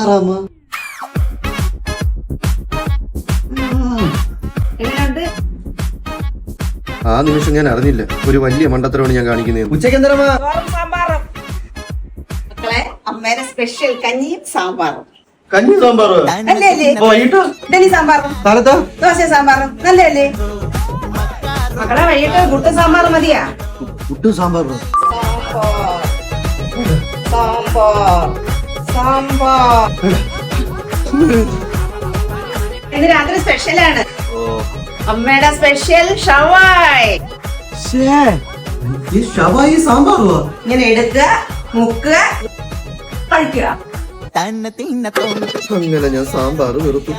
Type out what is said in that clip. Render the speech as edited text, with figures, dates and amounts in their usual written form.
സാമ്പാറാമ. ആ നിമിഷം ഞാൻ അറിഞ്ഞില്ല ഒരു വലിയ മണ്ടത്തരമാണ് ഞാൻ കാണിക്കുന്നത്. ഉച്ചയ്ക്ക് എന്തരമാ? മക്കളെ, അമ്മേടെ സ്പെഷ്യൽ കഞ്ഞിയും സാമ്പാറും. കഞ്ഞി സാമ്പാറ് അല്ലേ അല്ലേ? വൈകിട്ട് ഇഡലി സാമ്പാറും കാലത്താ ദോശ സാമ്പാറും നല്ലല്ലേ? മക്കളെ, വൈകിട്ട് പുട്ട് സാമ്പാർ മതിയാ? പുട്ടും സാമ്പാറും. സാമ്പാർ സാമ്പാർ ഇന്ന് രാത്രി സ്പെഷ്യലാണ്. അമ്മയുടെ സ്പെഷ്യൽ ഷവായ്. ഈ ഷവായി സാമ്പാറോ? ഇങ്ങനെ എടുക്കുക, മുക്കുക, കഴിക്കുക. അങ്ങനെ ഞാൻ സാമ്പാർ വെറുത്തു.